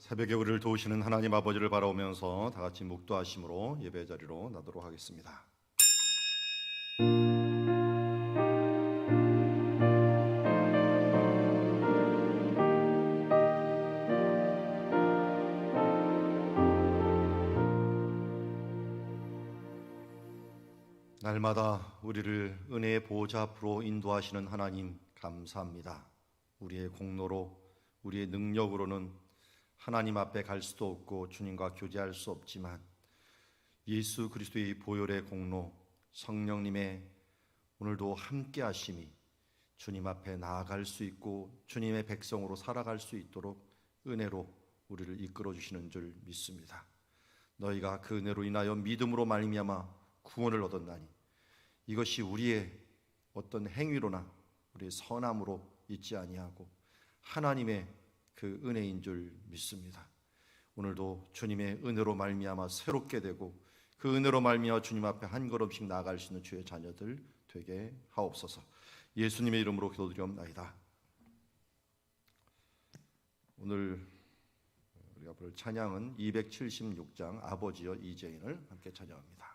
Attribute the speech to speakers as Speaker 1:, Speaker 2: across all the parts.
Speaker 1: 새벽에 우리를 도우시는 하나님 아버지를 바라오면서 다 같이 묵도하심으로 예배 자리로 나도록 하겠습니다. 날마다 우리를 은혜의 보좌 앞으로 인도하시는 하나님 감사합니다. 우리의 공로로, 우리의 능력으로는 하나님 앞에 갈 수도 없고 주님과 교제할 수 없지만 예수 그리스도의 보혈의 공로, 성령님의 오늘도 함께 하심이 주님 앞에 나아갈 수 있고 주님의 백성으로 살아갈 수 있도록 은혜로 우리를 이끌어 주시는 줄 믿습니다. 너희가 그 은혜로 인하여 믿음으로 말미암아 구원을 얻었나니 이것이 우리의 어떤 행위로나 우리의 선함으로 있지 아니하고 하나님의 그 은혜인 줄 믿습니다. 오늘도 주님의 은혜로 말미암아 새롭게 되고 그 은혜로 말미암아 주님 앞에 한 걸음씩 나아갈 수 있는 주의 자녀들 되게 하옵소서. 예수님의 이름으로 기도드리옵나이다. 오늘 우리가 볼 찬양은 276장 아버지여 이제인을 함께 찬양합니다.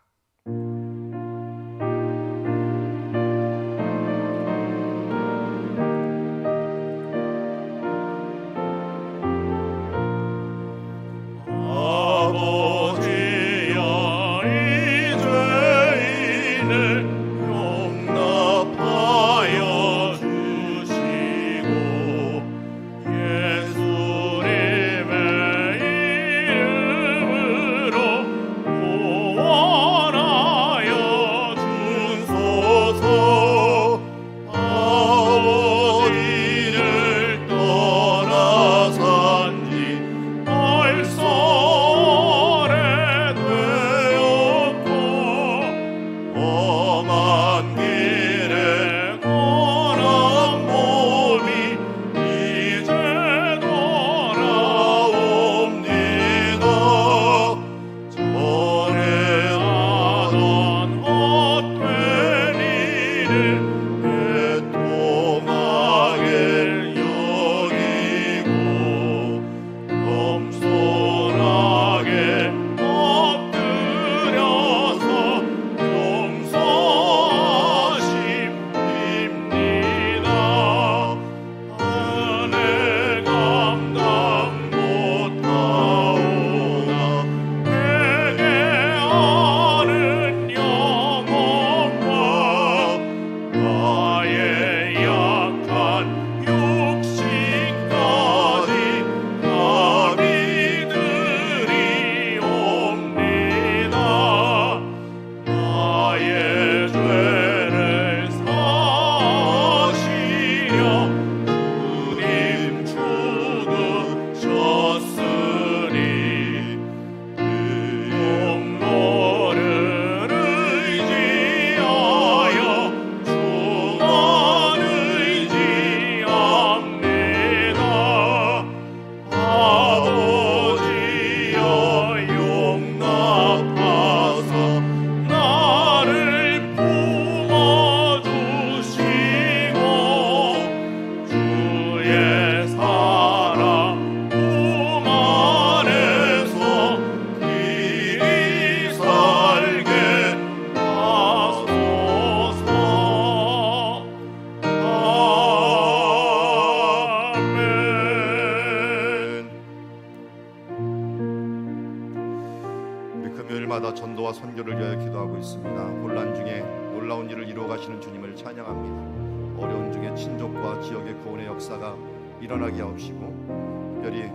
Speaker 1: 금요일마다 전도와 선교를 위하여 기도하고 있습니다. 혼란 중에 놀라운 일을 이루어 가시는 주님을 찬양합니다. 어려운 중에 친족과 지역의 구원의 역사가 일어나게 하옵시고, 특별히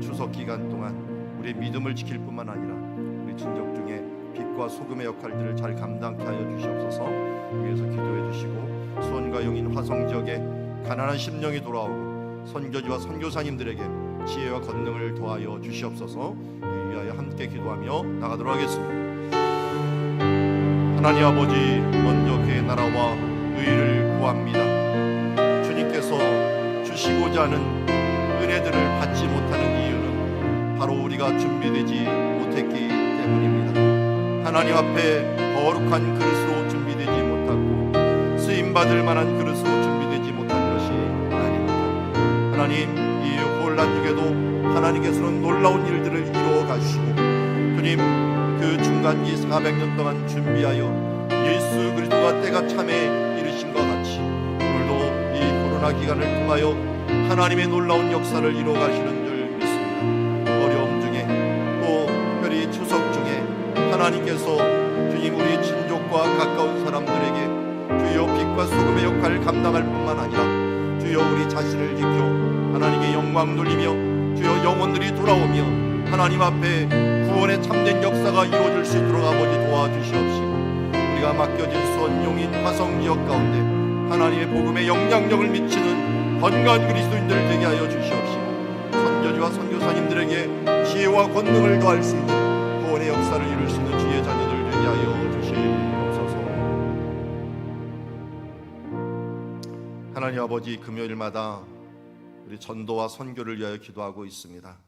Speaker 1: 추석 기간 동안 우리의 믿음을 지킬 뿐만 아니라 우리 친족 중에 빛과 소금의 역할들을 잘 감당케 하여 주시옵소서. 위에서 기도해 주시고, 수원과 용인 화성 지역에 가난한 심령이 돌아오고 선교지와 선교사님들에게 지혜와 권능을 더하여 주시옵소서. 위하여 함께 기도하며 나가도록 하겠습니다. 하나님 아버지, 먼저 그의 나라와 의를 구합니다. 주님께서 주시고자 하는 은혜들을 받지 못하는 이유는 바로 우리가 준비되지 못했기 때문입니다. 하나님 앞에 거룩한 그릇으로 준비되지 못하고 쓰임받을 만한 그릇으로 준비되지 못한 것이 아닙니다. 하나님, 이 혼란 중에도 하나님께서는 놀라운 일들을 이루어 가시고 주님 그 중간기 400년 동안 준비하여 예수 그리스도가 때가 참에 이르신 것 같이 오늘도 이 코로나 기간을 통하여 하나님의 놀라운 역사를 이루어 가시는 줄 믿습니다. 어려움 중에 또 특별히 추석 중에 하나님께서 주님 우리 친족과 가까운 사람들에게 주여 빛과 소금의 역할을 감당할 뿐만 아니라 주여 우리 자신을 지켜 하나님께 영광 돌리며 주여 영혼들이 돌아오며 하나님 앞에 구원의 참된 역사가 이루어질 수 있도록 아버지 도와주시옵시고 우리가 맡겨진 수원 용인 화성 지역 가운데 하나님의 복음의 영향력을 미치는 건강한 그리스도인들 되게 하여 주시옵시고 선교지와 선교사님들에게 지혜와 권능을 더할 수 있는 구원의 역사를 이룰 수 있는 주의 자녀들 되게 하여 주시옵소서. 하나님 아버지 금요일마다 우리 전도와 선교를 위하여 기도하고 있습니다.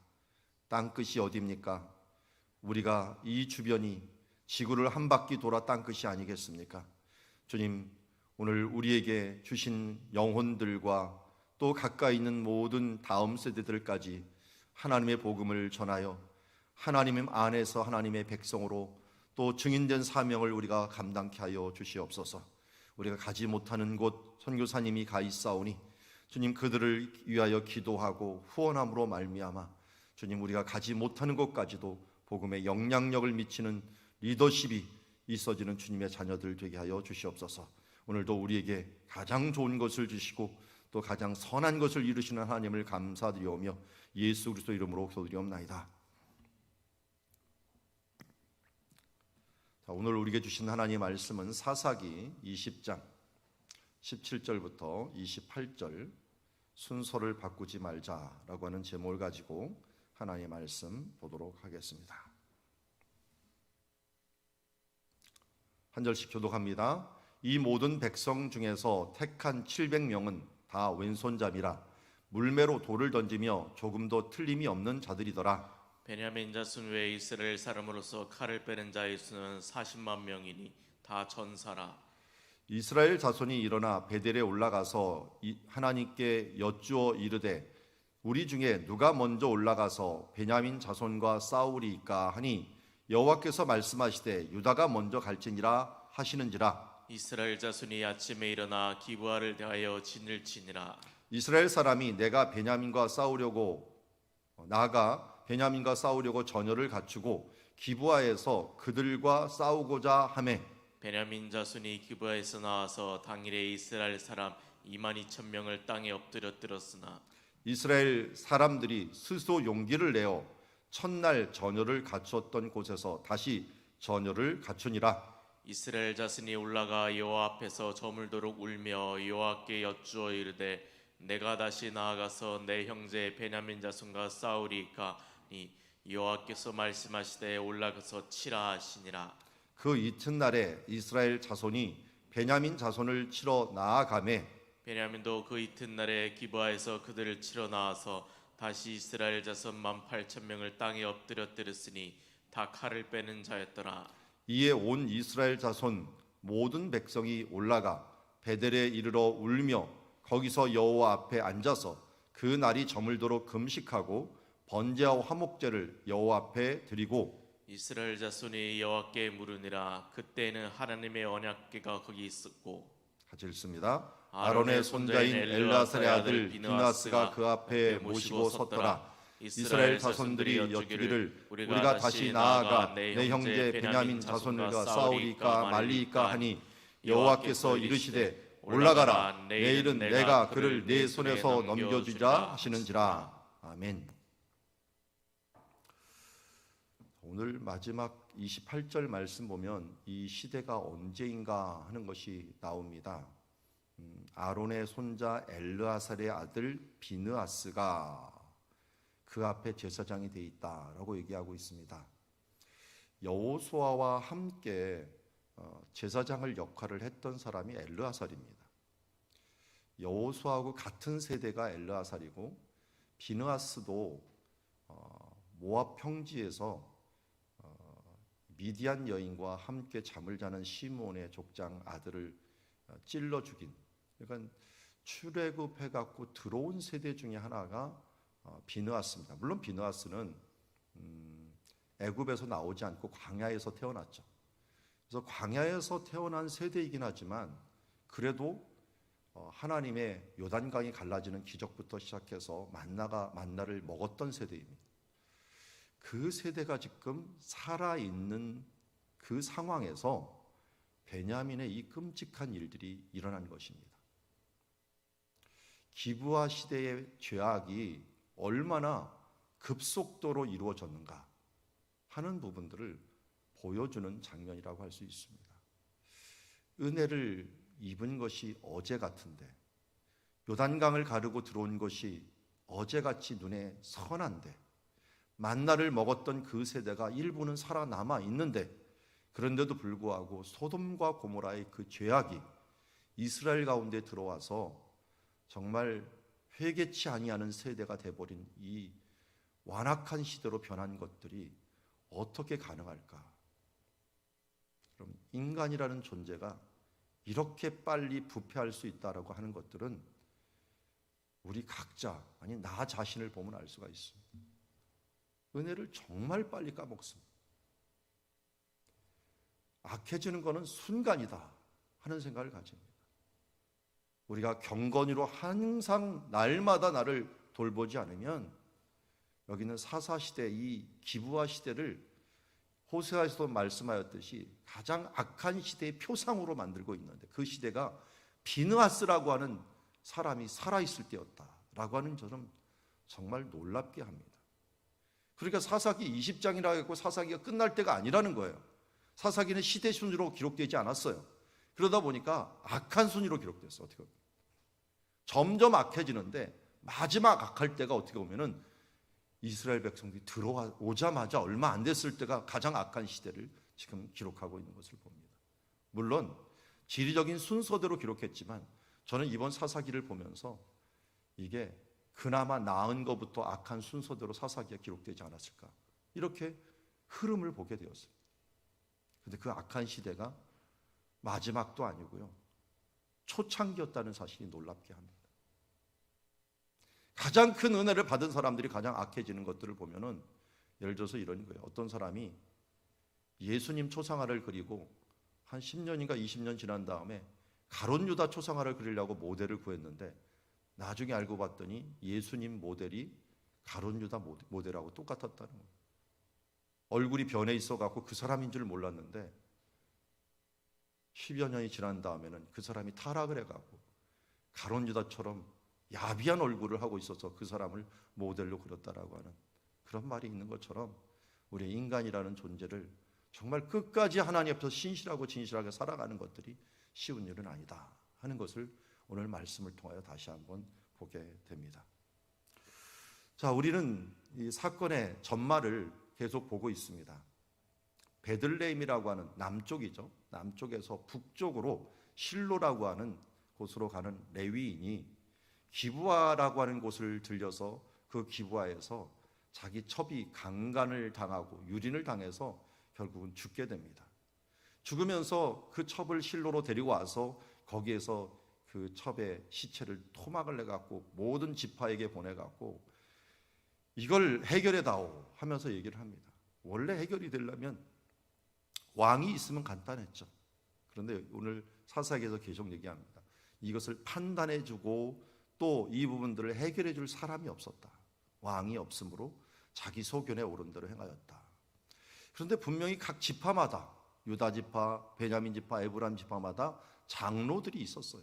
Speaker 1: 땅끝이 어디입니까? 우리가 이 주변이 지구를 한 바퀴 돌아 땅끝이 아니겠습니까? 주님 오늘 우리에게 주신 영혼들과 또 가까이 있는 모든 다음 세대들까지 하나님의 복음을 전하여 하나님 안에서 하나님의 백성으로 또 증인된 사명을 우리가 감당케 하여 주시옵소서. 우리가 가지 못하는 곳 선교사님이 가 있사오니 주님 그들을 위하여 기도하고 후원함으로 말미암아 주님 우리가 가지 못하는 곳까지도 복음의 영향력을 미치는 리더십이 있어지는 주님의 자녀들 되게 하여 주시옵소서. 오늘도 우리에게 가장 좋은 것을 주시고 또 가장 선한 것을 이루시는 하나님을 감사드리오며 예수 그리스도 이름으로 기도드리옵나이다. 자, 오늘 우리에게 주신 하나님의 말씀은 사사기 20장 17절부터 28절 순서를 바꾸지 말자라고 하는 제목을 가지고 하나님의 말씀 보도록 하겠습니다. 한 절씩 교독합니다. 이 모든 백성 중에서 택한 700명은 다 왼손잡이라 물매로 돌을 던지며 조금도 틀림이 없는 자들이더라.
Speaker 2: 베냐민 자손 외에 이스라엘 사람으로서 칼을 빼는 자의 수는 40만 명이니 다 전사라.
Speaker 1: 이스라엘 자손이 일어나 베델에 올라가서 하나님께 여쭈어 이르되 우리 중에 누가 먼저 올라가서 베냐민 자손과 싸우리이까 하니 여호와께서 말씀하시되 유다가 먼저 갈지니라 하시는지라.
Speaker 2: 이스라엘 자손이 아침에 일어나 기브아를 대하여 진을 치니라.
Speaker 1: 이스라엘 사람이 내가 베냐민과 싸우려고 전열을 갖추고 기브아에서 그들과 싸우고자 하매
Speaker 2: 베냐민 자손이 기브아에서 나와서 당일에 이스라엘 사람 22,000명을 땅에 엎드렸으나
Speaker 1: 이스라엘 사람들이 스스로 용기를 내어 첫날 전열을 갖추었던 곳에서 다시 전열을 갖추니라.
Speaker 2: 이스라엘 자손이 올라가 여호와 앞에서 저물도록 울며 여호와께 여쭈어 이르되 내가 다시 나아가서 내 형제 베냐민 자손과 싸우리이까 니 여호와께서 말씀하시되 올라가서 치라 하시니라.
Speaker 1: 그 이튿날에 이스라엘 자손이 베냐민 자손을 치러 나아가매
Speaker 2: 베냐민도 그 이튿날에 기브아에서 그들을 치러 나와서 다시 이스라엘 자손 18,000명을 땅에 엎드렸으니 다 칼을 빼는 자였더라.
Speaker 1: 이에 온 이스라엘 자손 모든 백성이 올라가 베델에 이르러 울며 거기서 여호와 앞에 앉아서 그 날이 저물도록 금식하고 번제와 화목제를 여호와 앞에 드리고
Speaker 2: 이스라엘 자손이 여호와께 물으니라. 그때는 하나님의 언약궤가 거기 있었고
Speaker 1: 같이 읽습니다. 아론의 손자인 엘라살의 아들 비느하스가 그 앞에 모시고 섰더라. 이스라엘 자손들이 여쭈기를 우리가 다시 나아가 내 형제 베냐민 자손들과 싸우리까 말리까 하니 여호와께서 이르시되 올라가라. 내일은 내가 그를 네 손에서 넘겨주리라 하시는지라. 아멘. 오늘 마지막 28절 말씀 보면 이 시대가 언제인가 하는 것이 나옵니다. 아론의 손자 엘르아살의 아들 비느하스가 그 앞에 제사장이 돼 있다라고 얘기하고 있습니다. 여호수아와 함께 제사장을 역할을 했던 사람이 엘르아살입니다. 여호수아하고 같은 세대가 엘르아살이고 비느하스도 모압 평지에서 미디안 여인과 함께 잠을 자는 시몬의 족장 아들을 찔러 죽인, 그러니까 출애굽해 갖고 들어온 세대 중에 하나가 비느하스입니다. 물론 비느하스는 애굽에서 나오지 않고 광야에서 태어났죠. 그래서 광야에서 태어난 세대이긴 하지만 그래도 하나님의 요단강이 갈라지는 기적부터 시작해서 만나를 먹었던 세대입니다. 그 세대가 지금 살아있는 그 상황에서 베냐민의 이 끔찍한 일들이 일어난 것입니다. 기브아 시대의 죄악이 얼마나 급속도로 이루어졌는가 하는 부분들을 보여주는 장면이라고 할 수 있습니다. 은혜를 입은 것이 어제 같은데, 요단강을 가르고 들어온 것이 어제같이 눈에 선한데, 만나를 먹었던 그 세대가 일부는 살아남아 있는데, 그런데도 불구하고 소돔과 고모라의 그 죄악이 이스라엘 가운데 들어와서 정말 회개치 아니하는 세대가 돼버린 이 완악한 시대로 변한 것들이 어떻게 가능할까? 그럼 인간이라는 존재가 이렇게 빨리 부패할 수 있다라고 하는 것들은 우리 각자, 아니 나 자신을 보면 알 수가 있습니다. 은혜를 정말 빨리 까먹습니다. 악해지는 것은 순간이다 하는 생각을 가집니다. 우리가 경건으로 항상 날마다 나를 돌보지 않으면 여기는 사사시대, 이 기브아 시대를 호세아에서도 말씀하였듯이 가장 악한 시대의 표상으로 만들고 있는데, 그 시대가 비느하스라고 하는 사람이 살아있을 때였다라고 하는 저는 정말 놀랍게 합니다. 그러니까 사사기 20장이라고 했고 사사기가 끝날 때가 아니라는 거예요. 사사기는 시대 순위로 기록되지 않았어요. 그러다 보니까 악한 순위로 기록됐어요. 어떻게 보면 점점 악해지는데 마지막 악할 때가 어떻게 보면은 이스라엘 백성들이 들어오자마자 얼마 안 됐을 때가 가장 악한 시대를 지금 기록하고 있는 것을 봅니다. 물론 지리적인 순서대로 기록했지만 저는 이번 사사기를 보면서 이게 그나마 나은 것부터 악한 순서대로 사사기가 기록되지 않았을까, 이렇게 흐름을 보게 되었습니다. 그런데 그 악한 시대가 마지막도 아니고요, 초창기였다는 사실이 놀랍게 합니다. 가장 큰 은혜를 받은 사람들이 가장 악해지는 것들을 보면은, 예를 들어서 이런 거예요. 어떤 사람이 예수님 초상화를 그리고 한 10년인가 20년 지난 다음에 가룟 유다 초상화를 그리려고 모델을 구했는데 나중에 알고 봤더니 예수님 모델이 가룟 유다 모델하고 똑같았다는 거예요. 얼굴이 변해 있어갖고 그 사람인 줄 몰랐는데 10여 년이 지난 다음에는 그 사람이 타락을 해갖고 가룟 유다처럼 야비한 얼굴을 하고 있어서 그 사람을 모델로 그렸다라고 하는 그런 말이 있는 것처럼, 우리 인간이라는 존재를 정말 끝까지 하나님 앞에서 신실하고 진실하게 살아가는 것들이 쉬운 일은 아니다 하는 것을 오늘 말씀을 통하여 다시 한번 보게 됩니다. 자, 우리는 이 사건의 전말을 계속 보고 있습니다. 베들레헴이라고 하는 남쪽이죠. 남쪽에서 북쪽으로 실로라고 하는 곳으로 가는 레위인이 기브아라고 하는 곳을 들려서 그 기브아에서 자기 첩이 강간을 당하고 유린을 당해서 결국은 죽게 됩니다. 죽으면서 그 첩을 실로로 데리고 와서 거기에서 그 첩의 시체를 토막을 내갖고 모든 지파에게 보내갖고 이걸 해결해 다오 하면서 얘기를 합니다. 원래 해결이 되려면 왕이 있으면 간단했죠. 그런데 오늘 사사기에서 계속 얘기합니다. 이것을 판단해주고 또 이 부분들을 해결해 줄 사람이 없었다. 왕이 없으므로 자기 소견에 오른 대로 행하였다. 그런데 분명히 각 지파마다, 유다 지파, 베냐민 지파, 에브라임 지파마다 장로들이 있었어요.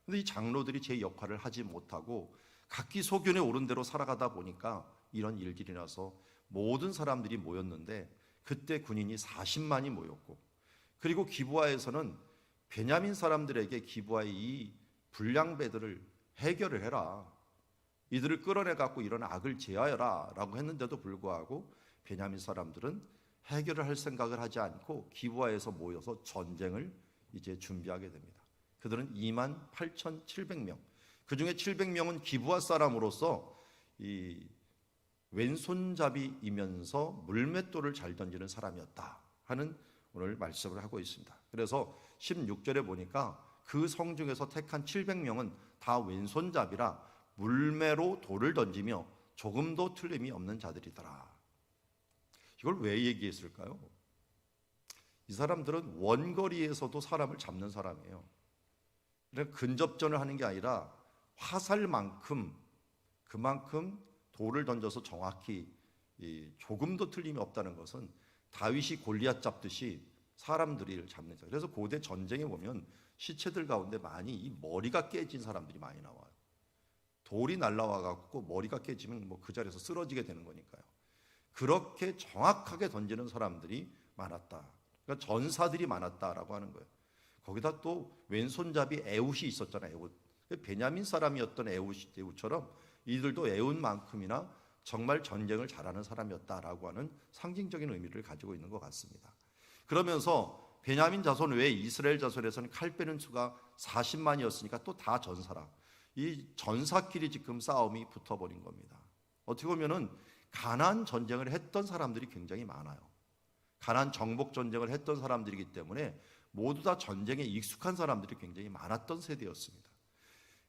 Speaker 1: 그런데 이 장로들이 제 역할을 하지 못하고 각기 소견에 오른 대로 살아가다 보니까 이런 일들이 나서 모든 사람들이 모였는데, 그때 군인이 40만이 모였고, 그리고 기브아에서는 베냐민 사람들에게 기브아의 이 불량배들을 해결을 해라, 이들을 끌어내 갖고 이런 악을 제하여라 라고 했는데도 불구하고 베냐민 사람들은 해결을 할 생각을 하지 않고 기브아에서 모여서 전쟁을 이제 준비하게 됩니다. 그들은 28,700명, 그 중에 700명은 기브아 사람으로서 이 왼손잡이이면서 물맷돌을 잘 던지는 사람이었다 하는 오늘 말씀을 하고 있습니다. 그래서 16절에 보니까 그 성 중에서 택한 700명은 다 왼손잡이라 물매로 돌을 던지며 조금도 틀림이 없는 자들이더라. 이걸 왜 얘기했을까요? 이 사람들은 원거리에서도 사람을 잡는 사람이에요. 그러니까 근접전을 하는 게 아니라 화살만큼 그만큼 돌을 던져서 정확히 조금도 틀림이 없다는 것은 다윗이 골리앗 잡듯이 사람들을 잡는 자. 그래서 고대 전쟁에 보면 시체들 가운데 많이 이 머리가 깨진 사람들이 많이 나와요. 돌이 날라와 갖고 머리가 깨지면 뭐 그 자리에서 쓰러지게 되는 거니까요. 그렇게 정확하게 던지는 사람들이 많았다. 그러니까 전사들이 많았다라고 하는 거예요. 거기다 또 왼손잡이 에훗이 있었잖아요. 에훗. 베냐민 사람이었던 에훗처럼 이들도 에훗만큼이나 정말 전쟁을 잘하는 사람이었다라고 하는 상징적인 의미를 가지고 있는 것 같습니다. 그러면서 베냐민 자손 외에 이스라엘 자손에서는 칼 빼는 수가 40만이었으니까 또 다 전사라. 이 전사끼리 지금 싸움이 붙어버린 겁니다. 어떻게 보면은 가나안 전쟁을 했던 사람들이 굉장히 많아요. 가나안 정복 전쟁을 했던 사람들이기 때문에 모두 다 전쟁에 익숙한 사람들이 굉장히 많았던 세대였습니다.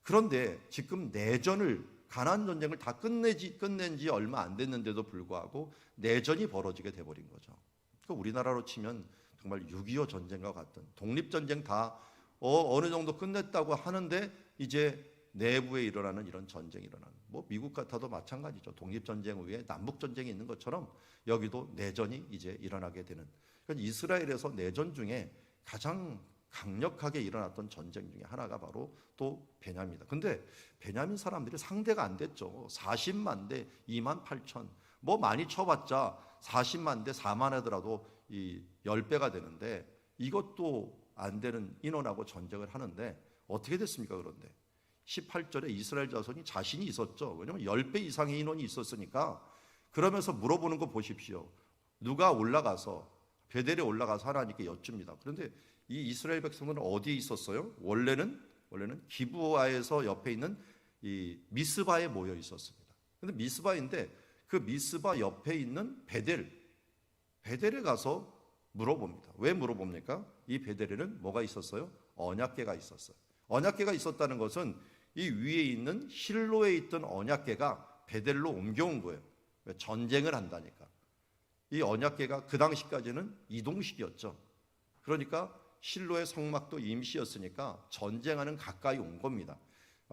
Speaker 1: 그런데 지금 내전을 가나안 전쟁을 다 끝낸 지 얼마 안 됐는데도 불구하고 내전이 벌어지게 돼버린 거죠. 그러니까 우리나라로 치면 정말 6.25 전쟁과 같은 독립전쟁 다 어느 정도 끝냈다고 하는데 이제 내부에 일어나는 이런 전쟁이 일어나는, 뭐 미국 같아도 마찬가지죠. 독립전쟁 후에 남북전쟁이 있는 것처럼 여기도 내전이 이제 일어나게 되는. 그러니까 이스라엘에서 내전 중에 가장 강력하게 일어났던 전쟁 중에 하나가 바로 또 베냐민이다. 근데 베냐민 사람들이 상대가 안 됐죠. 40만 대 2만 8천, 뭐 많이 쳐봤자 40만 대 4만 하더라도 이 10배가 되는데 이것도 안 되는 인원하고 전쟁을 하는데 어떻게 됐습니까? 그런데 18절에 이스라엘 자손이 자신이 있었죠. 왜냐하면 10배 이상의 인원이 있었으니까. 그러면서 물어보는 거 보십시오. 누가 올라가서 베델에 올라가서 하나님께 여쭙니다. 그런데 이 이스라엘 백성들은 어디에 있었어요? 원래는 기브아에서 옆에 있는 이 미스바에 모여 있었습니다. 근데 미스바인데 그 미스바 옆에 있는 베델에 가서 물어봅니다. 왜 물어봅니까? 이 베델에는 뭐가 있었어요? 언약궤가 있었어요. 언약궤가 있었다는 것은 이 위에 있는 실로에 있던 언약궤가 베델로 옮겨온 거예요. 왜? 전쟁을 한다니까. 이 언약궤가 그 당시까지는 이동식이었죠. 그러니까 실로의 성막도 임시였으니까 전쟁하는 가까이 온 겁니다.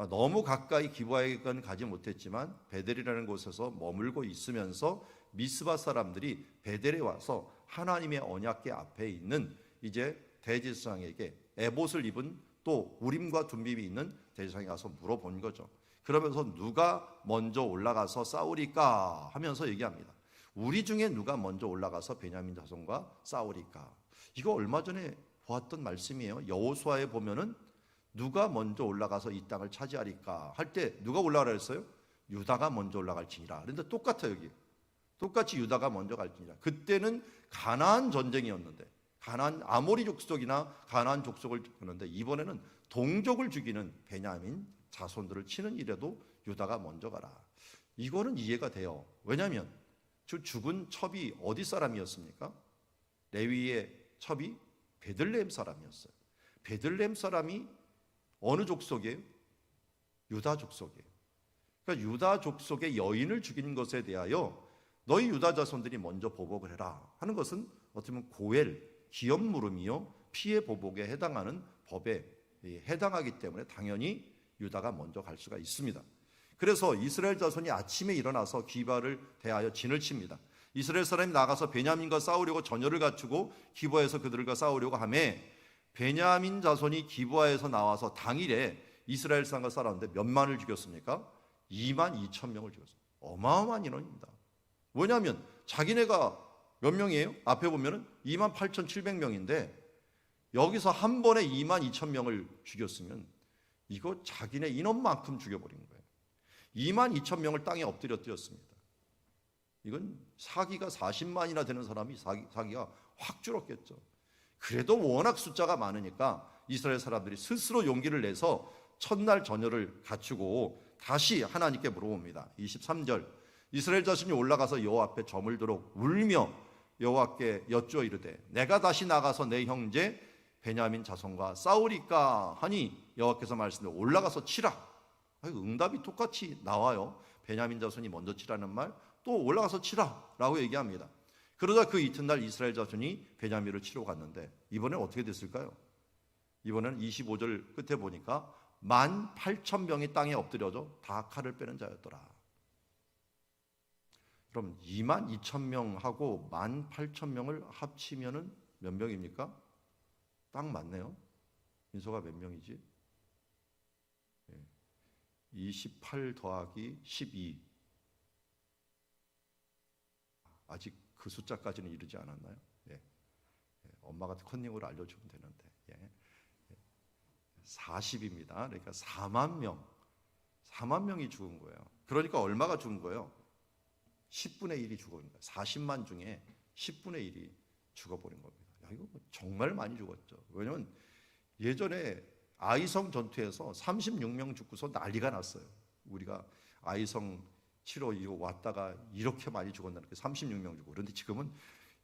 Speaker 1: 너무 가까이 기브아에는 가지 못했지만 베델이라는 곳에서 머물고 있으면서 미스바 사람들이 베델에 와서 하나님의 언약궤 앞에 있는 이제 대제사장에게 에봇을 입은 또 우림과 둠빔이 있는 대제사장에 가서 물어본 거죠. 그러면서 누가 먼저 올라가서 싸우리까 하면서 얘기합니다. 우리 중에 누가 먼저 올라가서 베냐민 자손과 싸우리까. 이거 얼마 전에 보았던 말씀이에요. 여호수아에 보면은 누가 먼저 올라가서 이 땅을 차지하리까 할 때 누가 올라가라 했어요? 유다가 먼저 올라갈지니라. 그런데 똑같아요. 여기 똑같이 유다가 먼저 갈지니라. 그때는 가나안 전쟁이었는데 가나안 아모리 족속이나 가나안 족속을 죽이는데 이번에는 동족을 죽이는 베냐민 자손들을 치는 일에도 유다가 먼저 가라. 이거는 이해가 돼요. 왜냐하면 죽은 첩이 어디 사람이었습니까? 레위의 첩이 베들레헴 사람이었어요. 베들레헴 사람이 어느 족속이에요? 유다 족속이에요. 그러니까 유다 족속의 여인을 죽인 것에 대하여 너희 유다 자손들이 먼저 보복을 해라 하는 것은 어떻게 보면 고엘, 기업 물음이요 피해 보복에 해당하는 법에 해당하기 때문에 당연히 유다가 먼저 갈 수가 있습니다. 그래서 이스라엘 자손이 아침에 일어나서 기바를 대하여 진을 칩니다. 이스라엘 사람이 나가서 베냐민과 싸우려고 전열을 갖추고 기브아에서 그들과 싸우려고 하매 베냐민 자손이 기브아에서 나와서 당일에 이스라엘 사람과 싸웠는데 몇만을 죽였습니까? 2만 2천 명을 죽였어요. 어마어마한 인원입니다. 왜냐하면 자기네가 몇 명이에요? 앞에 보면은 2만 8,700명인데 여기서 한 번에 2만 2천 명을 죽였으면 이거 자기네 인원만큼 죽여버린 거예요. 2만 2천 명을 땅에 엎드렸습니다. 이건 사기가 40만이나 되는 사람이 사기가 확 줄었겠죠. 그래도 워낙 숫자가 많으니까 이스라엘 사람들이 스스로 용기를 내서 첫날 전열을 갖추고 다시 하나님께 물어봅니다. 23절 이스라엘 자손이 올라가서 여호와 앞에 저물도록 울며 여호와께 여쭈어 이르되 내가 다시 나가서 내 형제 베냐민 자손과 싸우리까 하니 여호와께서 말씀하시되 올라가서 치라. 응답이 똑같이 나와요. 베냐민 자손이 먼저 치라는 말, 또 올라가서 치라라고 얘기합니다. 그러다 그 이튿날 이스라엘 자손이 베냐민을 치러 갔는데 이번엔 어떻게 됐을까요? 이번에는 25절 끝에 보니까 18,000명이 땅에 엎드려져 다 칼을 빼는 자였더라. 그럼 22,000명하고 18,000명을 합치면은 몇 명입니까? 딱 맞네요. 인소가 몇 명이지? 28 더하기 12. 아직 그 숫자까지는 이르지 않았나요? 엄마가 컨닝으로 알려주면 되는데 40입니다. 그러니까 4만 명이 죽은 거예요. 그러니까 얼마가 죽은 거예요? 10분의 1이 죽은 거예요. 40만 중에 10분의 1이 죽어버린 겁니다. 이거 정말 많이 죽었죠. 왜냐하면 예전에 아이성 전투에서 36명 죽고서 난리가 났어요. 우리가 아이성 치러 이거 왔다가 이렇게 많이 죽었다는 게 36명 죽고. 그런데 지금은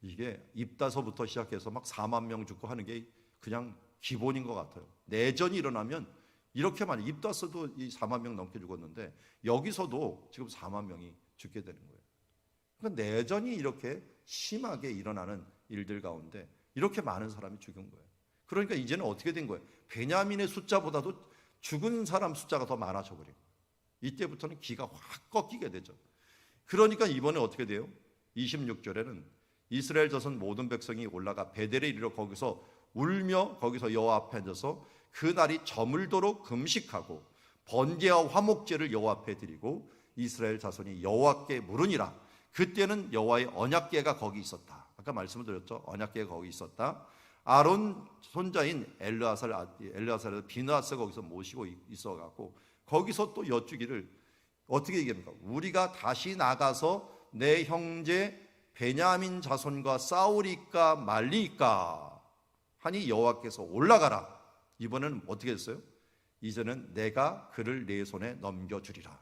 Speaker 1: 이게 입다서부터 시작해서 막 4만 명 죽고 하는 게 그냥 기본인 것 같아요. 내전이 일어나면 이렇게 많이, 입다서도 이 4만 명 넘게 죽었는데 여기서도 지금 4만 명이 죽게 되는 거예요. 그러니까 내전이 이렇게 심하게 일어나는 일들 가운데 이렇게 많은 사람이 죽은 거예요. 그러니까 이제는 어떻게 된 거예요? 베냐민의 숫자보다도 죽은 사람 숫자가 더 많아져 버린 거예요. 이때부터는 기가 확 꺾이게 되죠. 그러니까 이번에 어떻게 돼요? 26절에는 이스라엘 자손 모든 백성이 올라가 베델에 이르러 거기서 울며 거기서 여호와 앞에 앉아서 그 날이 저물도록 금식하고 번제와 화목제를 여호와 앞에 드리고 이스라엘 자손이 여호와께 물으니라. 그때는 여호와의 언약궤가 거기 있었다. 아까 말씀을 드렸죠. 언약궤가 거기 있었다. 아론 손자인 엘르아살에서 비느하스가 거기서 모시고 있어갖고 거기서 또 여쭈기를 어떻게 얘기합니까? 우리가 다시 나가서 내 형제 베냐민 자손과 싸우리까 말리까 하니 여호와께서 올라가라. 이번에는 어떻게 했어요? 이제는 내가 그를 내 손에 넘겨주리라.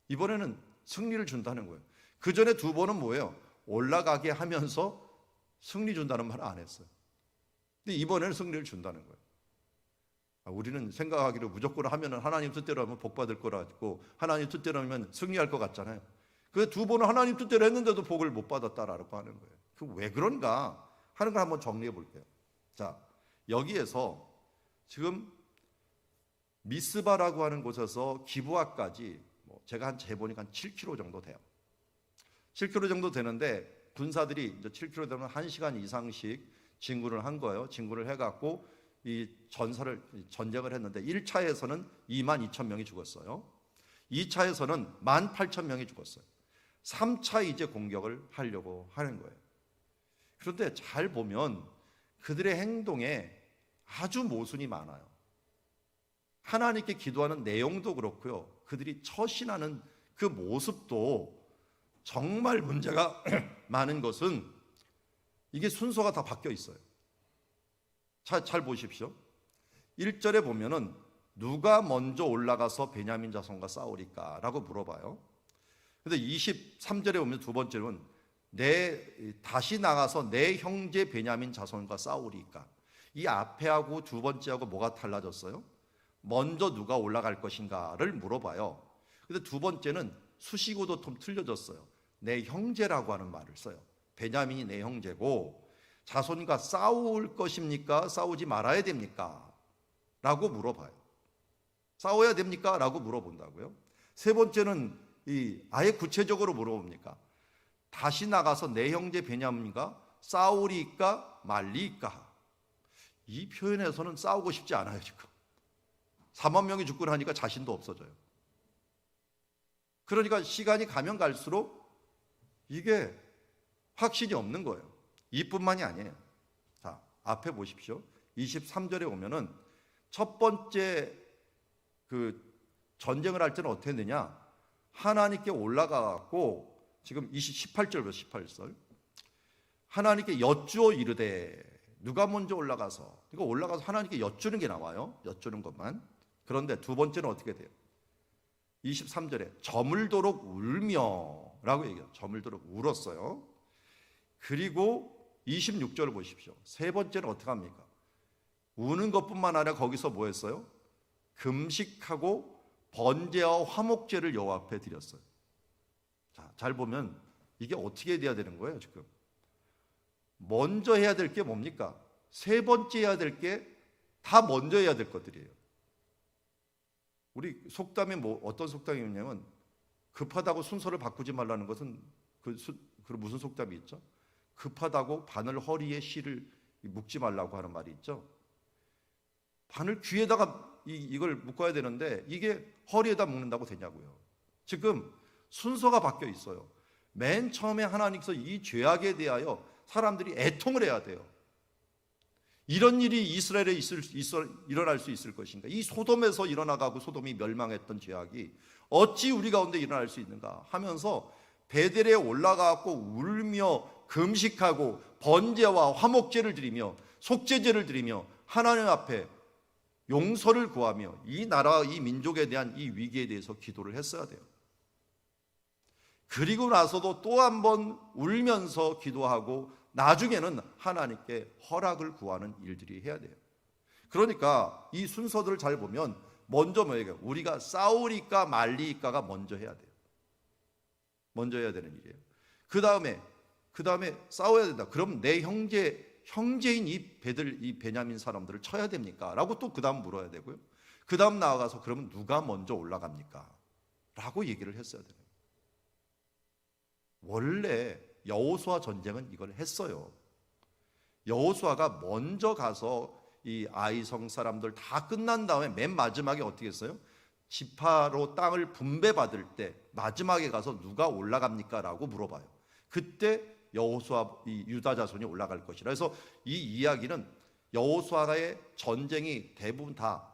Speaker 1: 이번에는 승리를 준다는 거예요. 그 전에 두 번은 뭐예요? 올라가게 하면서 승리 준다는 말을 안 했어요. 근데 이번에는 승리를 준다는 거예요. 우리는 생각하기로 무조건 하면 하나님 뜻대로 하면 복 받을 거라고, 하나님 뜻대로 하면 승리할 것 같잖아요. 그 두 번은 하나님 뜻대로 했는데도 복을 못 받았다라고 하는 거예요. 그 왜 그런가 하는 걸 한번 정리해 볼게요. 자, 여기에서 지금 미스바라고 하는 곳에서 기브아까지 제가 한 재보니까 한 7km 정도 돼요. 7km 정도 되는데 군사들이 이제 7km 되면 1시간 이상씩 진군을 한 거예요. 진군을 해갖고 이 전쟁을 했는데 1차에서는 22,000명이 죽었어요. 2차에서는 18,000명이 죽었어요. 3차 이제 공격을 하려고 하는 거예요. 그런데 잘 보면 그들의 행동에 아주 모순이 많아요. 하나님께 기도하는 내용도 그렇고요. 그들이 처신하는 그 모습도 정말 문제가 많은 것은 이게 순서가 다 바뀌어 있어요. 잘 보십시오. 1절에 보면은 누가 먼저 올라가서 베냐민 자손과 싸우리까? 라고 물어봐요. 근데 23절에 보면 두 번째로는 다시 나가서 내 형제 베냐민 자손과 싸우리까? 이 앞에하고 두 번째하고 뭐가 달라졌어요? 먼저 누가 올라갈 것인가를 물어봐요. 근데 두 번째는 수식어도 좀 틀려졌어요. 내 형제라고 하는 말을 써요. 베냐민이 내 형제고 자손과 싸울 것입니까? 싸우지 말아야 됩니까? 라고 물어봐요. 싸워야 됩니까? 라고 물어본다고요. 세 번째는 아예 구체적으로 물어봅니까? 다시 나가서 내 형제 베냐민과 싸우리까 말리까? 이 표현에서는 싸우고 싶지 않아요. 지금 4만 명이 죽고 나니까 자신도 없어져요. 그러니까 시간이 가면 갈수록 이게 확신이 없는 거예요. 이뿐만이 아니에요. 자, 앞에 보십시오. 23절에 오면은 첫 번째 그 전쟁을 할 때는 어떻게 했느냐? 하나님께 올라가고 지금 18절부터 18절 하나님께 여쭈어 이르되 누가 먼저 올라가서 이거 올라가서 하나님께 여쭈는 게 나와요. 여쭈는 것만. 그런데 두 번째는 어떻게 돼요? 23절에 저물도록 울며 라고 얘기해요. 저물도록 울었어요. 그리고 26절을 보십시오. 세 번째는 어떻게 합니까? 우는 것뿐만 아니라 거기서 뭐 했어요? 금식하고 번제와 화목제를 여호와 앞에 드렸어요. 자, 잘 보면 이게 어떻게 돼야 되는 거예요, 지금? 먼저 해야 될 게 뭡니까? 세 번째 해야 될 게 다 먼저 해야 될 것들이에요. 우리 속담에 어떤 속담이 있냐면, 급하다고 순서를 바꾸지 말라는 것은 그 무슨 속담이 있죠? 급하다고 바늘 허리에 실을 묶지 말라고 하는 말이 있죠. 바늘 귀에다가 이걸 묶어야 되는데 이게 허리에다 묶는다고 되냐고요. 지금 순서가 바뀌어 있어요. 맨 처음에 하나님께서 이 죄악에 대하여 사람들이 애통을 해야 돼요. 이런 일이 이스라엘에 일어날 수 있을 것인가? 이 소돔에서 일어나가고 소돔이 멸망했던 죄악이 어찌 우리 가운데 일어날 수 있는가 하면서 베델에 올라가고 울며 금식하고 번제와 화목제를 드리며 속죄제를 드리며 하나님 앞에 용서를 구하며 이 나라, 이 민족에 대한 이 위기에 대해서 기도를 했어야 돼요. 그리고 나서도 또 한 번 울면서 기도하고 나중에는 하나님께 허락을 구하는 일들이 해야 돼요. 그러니까 이 순서들을 잘 보면 먼저 뭐예요? 우리가 싸우리까 말리까가 먼저 해야 돼요. 먼저 해야 되는 일이에요. 그 다음에 싸워야 된다. 그럼 내 형제인 이 베냐민 사람들을 쳐야 됩니까? 라고 또 그 다음 물어야 되고요. 그 다음 나아가서 그러면 누가 먼저 올라갑니까? 라고 얘기를 했어야 돼요. 원래 여호수아 전쟁은 이걸 했어요. 여호수아가 먼저 가서 이 아이성 사람들 다 끝난 다음에 맨 마지막에 어떻게 했어요? 지파로 땅을 분배받을 때 마지막에 가서 누가 올라갑니까? 라고 물어봐요. 그때 여호수아 유다 자손이 올라갈 것이라. 그래서 이 이야기는 여호수아의 전쟁이 대부분 다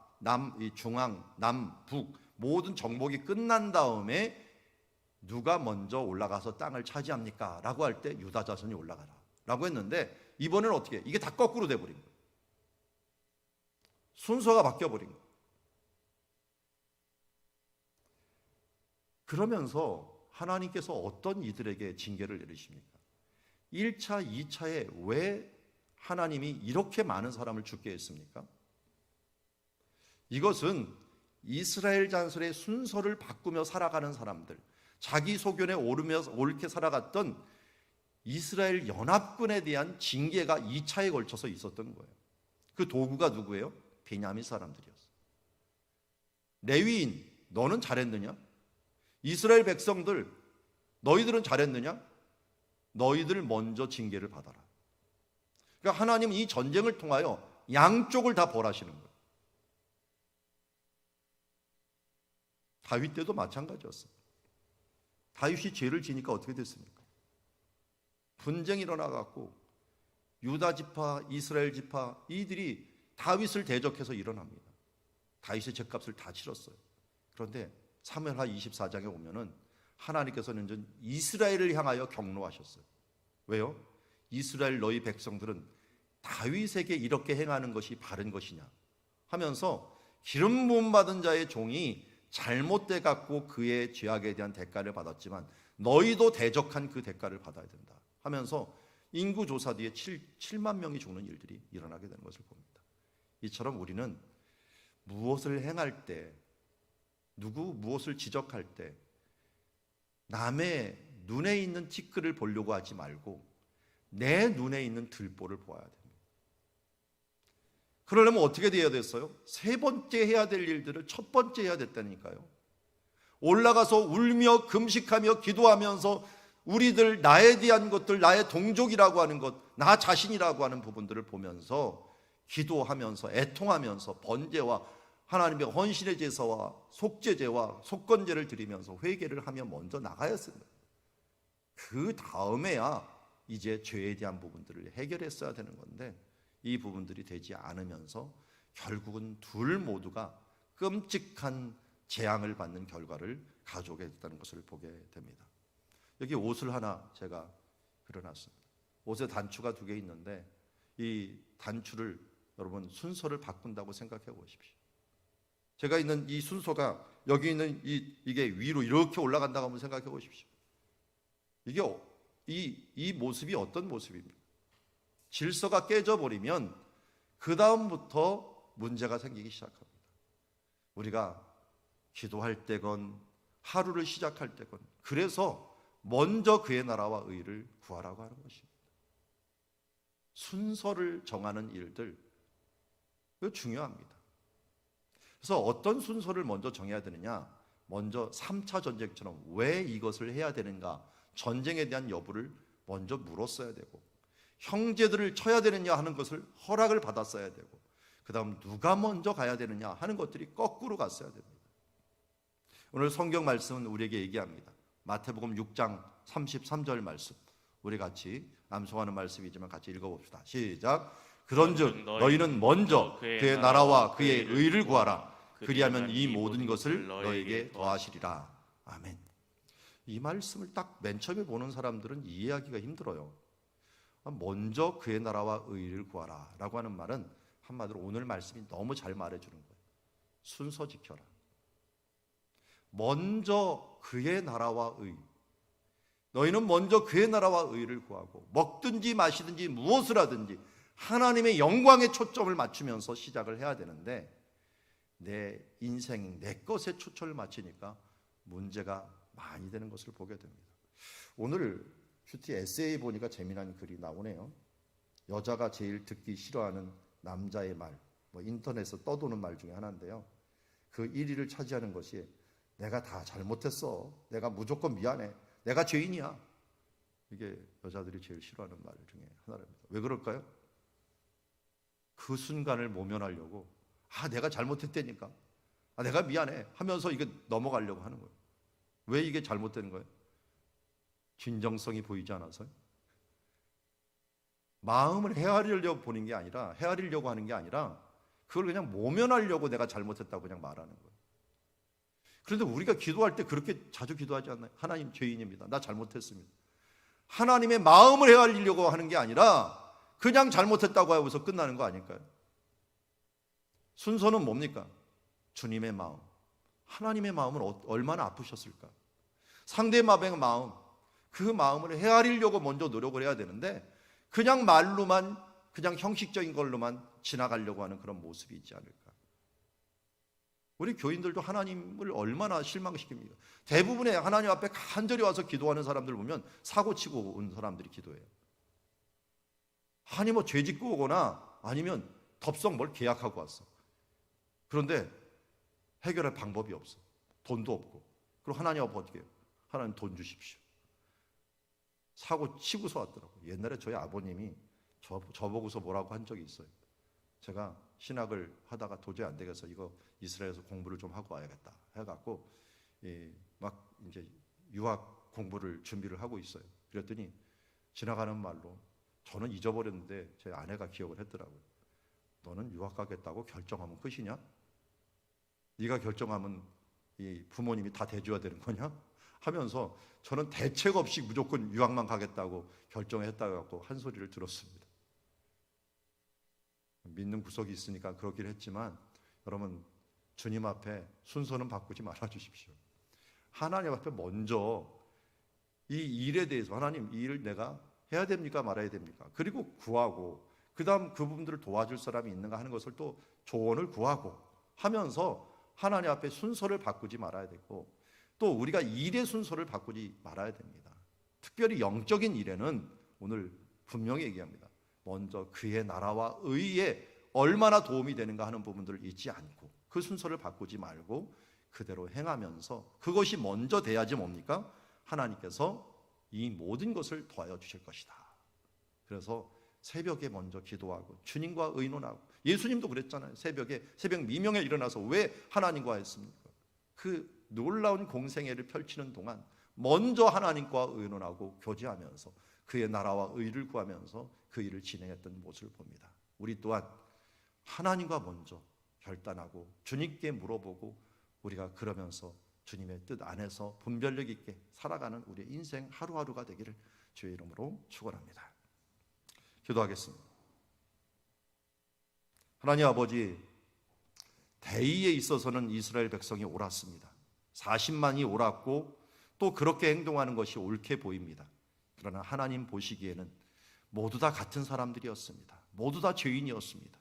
Speaker 1: 중앙, 남, 북 모든 정복이 끝난 다음에 누가 먼저 올라가서 땅을 차지합니까? 라고 할 때 유다 자손이 올라가라 라고 했는데 이번에는 어떻게 이게 다 거꾸로 돼버린 거예요. 순서가 바뀌어버린 거예요. 그러면서 하나님께서 어떤 이들에게 징계를 내리십니까? 1차, 2차에 왜 하나님이 이렇게 많은 사람을 죽게 했습니까? 이것은 이스라엘 잔설의 순서를 바꾸며 살아가는 사람들, 자기 소견에 오르며 옳게 살아갔던 이스라엘 연합군에 대한 징계가 2차에 걸쳐서 있었던 거예요. 그 도구가 누구예요? 베냐민 사람들이었어요. 레위인, 너는 잘했느냐? 이스라엘 백성들, 너희들은 잘했느냐? 너희들 먼저 징계를 받아라. 그러니까 하나님은 이 전쟁을 통하여 양쪽을 다 벌하시는 거예요. 다윗 때도 마찬가지였어요. 다윗이 죄를 지니까 어떻게 됐습니까? 분쟁이 일어나갖고 유다 지파, 이스라엘 지파 이들이 다윗을 대적해서 일어납니다. 다윗의 죗값을 다 치렀어요. 그런데 사무엘하 24장에 오면은 하나님께서는 이스라엘을 향하여 경로하셨어요. 왜요? 이스라엘 너희 백성들은 다윗에게 이렇게 행하는 것이 바른 것이냐 하면서 기름 부음 받은 자의 종이 잘못돼 갖고 그의 죄악에 대한 대가를 받았지만 너희도 대적한 그 대가를 받아야 된다 하면서 인구 조사 뒤에 7만 명이 죽는 일들이 일어나게 되는 것을 봅니다. 이처럼 우리는 무엇을 행할 때, 무엇을 지적할 때 남의 눈에 있는 티끌을 보려고 하지 말고 내 눈에 있는 들보를 보아야 됩니다. 그러려면 어떻게 돼야 됐어요? 세 번째 해야 될 일들을 첫 번째 해야 됐다니까요. 올라가서 울며 금식하며 기도하면서 우리들 나에 대한 것들, 나의 동족이라고 하는 것, 나 자신이라고 하는 부분들을 보면서 기도하면서 애통하면서 번제와 하나님의 헌신의 제사와 속죄제와 속건제를 드리면서 회개를 하며 먼저 나가야 했습니다. 그 다음에야 이제 죄에 대한 부분들을 해결했어야 되는 건데 이 부분들이 되지 않으면서 결국은 둘 모두가 끔찍한 재앙을 받는 결과를 가져오게 됐다는 것을 보게 됩니다. 여기 옷을 하나 제가 그려놨습니다. 옷에 단추가 2개 있는데 이 단추를 여러분 순서를 바꾼다고 생각해 보십시오. 제가 있는 이 순서가 여기 있는 이게 위로 이렇게 올라간다고 한번 생각해 보십시오. 이게 이 모습이 어떤 모습입니까? 질서가 깨져버리면 그 다음부터 문제가 생기기 시작합니다. 우리가 기도할 때건 하루를 시작할 때건 그래서 먼저 그의 나라와 의를 구하라고 하는 것입니다. 순서를 정하는 일들, 이거 중요합니다. 그래서 어떤 순서를 먼저 정해야 되느냐, 먼저 3차 전쟁처럼 왜 이것을 해야 되는가, 전쟁에 대한 여부를 먼저 물었어야 되고, 형제들을 쳐야 되느냐 하는 것을 허락을 받았어야 되고, 그 다음 누가 먼저 가야 되느냐 하는 것들이 거꾸로 갔어야 됩니다. 오늘 성경 말씀은 우리에게 얘기합니다. 마태복음 6장 33절 말씀, 우리 같이 암송하는 말씀이지만 같이 읽어봅시다. 시작. 그런즉 너희는 먼저 그의 나라와 그의 의를 구하라. 그리하면 이 모든 것을 너에게 더하시리라. 아멘. 이 말씀을 딱 맨 처음에 보는 사람들은 이해하기가 힘들어요. 먼저 그의 나라와 의를 구하라 라고 하는 말은 한마디로 오늘 말씀이 너무 잘 말해주는 거예요. 순서 지켜라. 먼저 그의 나라와 의, 너희는 먼저 그의 나라와 의를 구하고 먹든지 마시든지 무엇을 하든지 하나님의 영광에 초점을 맞추면서 시작을 해야 되는데, 내 인생, 내 것에 초점을 맞추니까 문제가 많이 되는 것을 보게 됩니다. 오늘 큐티 에세이 보니까 재미난 글이 나오네요. 여자가 제일 듣기 싫어하는 남자의 말, 인터넷에서 떠도는 말 중에 하나인데요, 그 1위를 차지하는 것이 내가 다 잘못했어, 내가 무조건 미안해, 내가 죄인이야. 이게 여자들이 제일 싫어하는 말 중에 하나입니다. 왜 그럴까요? 그 순간을 모면하려고, 내가 잘못했다니까, 내가 미안해 하면서 이게 넘어가려고 하는 거예요. 왜 이게 잘못되는 거예요? 진정성이 보이지 않아서요. 마음을 헤아리려고 보는 게 아니라, 헤아리려고 하는 게 아니라 그걸 그냥 모면하려고 내가 잘못했다고 그냥 말하는 거예요. 그런데 우리가 기도할 때 그렇게 자주 기도하지 않나요? 하나님, 죄인입니다, 나 잘못했습니다. 하나님의 마음을 헤아리려고 하는 게 아니라 그냥 잘못했다고 하고서 끝나는 거 아닐까요? 순서는 뭡니까? 주님의 마음, 하나님의 마음은 얼마나 아프셨을까? 상대방의 마음, 그 마음을 헤아리려고 먼저 노력을 해야 되는데, 그냥 말로만, 그냥 형식적인 걸로만 지나가려고 하는 그런 모습이 있지 않을까? 우리 교인들도 하나님을 얼마나 실망시킵니까? 대부분의 하나님 앞에 간절히 와서 기도하는 사람들 보면 사고치고 온 사람들이 기도해요. 아니 죄 짓고 오거나 아니면 덥석 뭘 계약하고 왔어. 그런데 해결할 방법이 없어. 돈도 없고. 그리고 하나님 앞에 어떻게 해요? 하나님 돈 주십시오. 사고 치고서 왔더라고요. 옛날에 저희 아버님이 저보고서 뭐라고 한 적이 있어요. 제가 신학을 하다가 도저히 안 되겠어, 이거 이스라엘에서 공부를 좀 하고 와야겠다 해갖고 막 이제 유학 공부를 준비를 하고 있어요. 그랬더니 지나가는 말로, 저는 잊어버렸는데 제 아내가 기억을 했더라고요. 너는 유학 가겠다고 결정하면 끝이냐? 네가 결정하면 이 부모님이 다 대줘야 되는 거냐? 하면서 저는 대책 없이 무조건 유학만 가겠다고 결정했다고 갖고 한 소리를 들었습니다. 믿는 구석이 있으니까 그렇긴 했지만, 여러분, 주님 앞에 순서는 바꾸지 말아 주십시오. 하나님 앞에 먼저 이 일에 대해서, 하나님, 이 일을 내가 해야 됩니까 말아야 됩니까? 그리고 구하고, 그 다음 그분들을 도와줄 사람이 있는가 하는 것을 또 조언을 구하고 하면서 하나님 앞에 순서를 바꾸지 말아야 되고, 또 우리가 일의 순서를 바꾸지 말아야 됩니다. 특별히 영적인 일에는 오늘 분명히 얘기합니다. 먼저 그의 나라와 의에 얼마나 도움이 되는가 하는 부분들을 잊지 않고 그 순서를 바꾸지 말고 그대로 행하면서, 그것이 먼저 돼야지 뭡니까? 하나님께서 이 모든 것을 더하여 주실 것이다. 그래서 새벽에 먼저 기도하고 주님과 의논하고, 예수님도 그랬잖아요. 새벽 미명에 일어나서 왜 하나님과 했습니까? 그 놀라운 공생애를 펼치는 동안 먼저 하나님과 의논하고 교제하면서 그의 나라와 의를 구하면서 그 일을 진행했던 모습을 봅니다. 우리 또한 하나님과 먼저 결단하고 주님께 물어보고, 우리가 그러면서 주님의 뜻 안에서 분별력 있게 살아가는 우리의 인생 하루하루가 되기를 주의 이름으로 축원합니다. 기도하겠습니다. 하나님 아버지, 대의에 있어서는 이스라엘 백성이 옳았습니다. 40만이 옳았고 또 그렇게 행동하는 것이 옳게 보입니다. 그러나 하나님 보시기에는 모두 다 같은 사람들이었습니다. 모두 다 죄인이었습니다.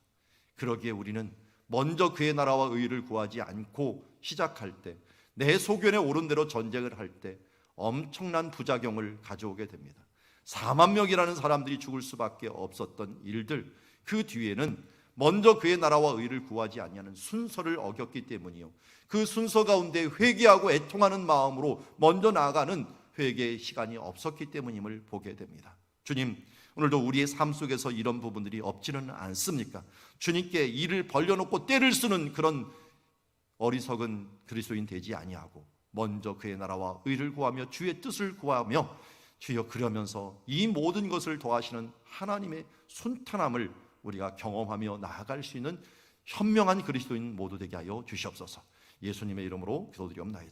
Speaker 1: 그러기에 우리는 먼저 그의 나라와 의를 구하지 않고 시작할 때, 내 소견에 옳은 대로 전쟁을 할 때 엄청난 부작용을 가져오게 됩니다. 4만 명이라는 사람들이 죽을 수밖에 없었던 일들, 그 뒤에는 먼저 그의 나라와 의를 구하지 아니하는 순서를 어겼기 때문이요, 그 순서 가운데 회개하고 애통하는 마음으로 먼저 나아가는 회개의 시간이 없었기 때문임을 보게 됩니다. 주님, 오늘도 우리의 삶 속에서 이런 부분들이 없지는 않습니까? 주님께 일을 벌려놓고 때를 쓰는 그런 어리석은 그리스도인 되지 아니하고 먼저 그의 나라와 의를 구하며 주의 뜻을 구하며, 주여, 그러면서 이 모든 것을 더하시는 하나님의 순탄함을 우리가 경험하며 나아갈 수 있는 현명한 그리스도인 모두 되게 하여 주시옵소서. 예수님의 이름으로 기도드리옵나이다.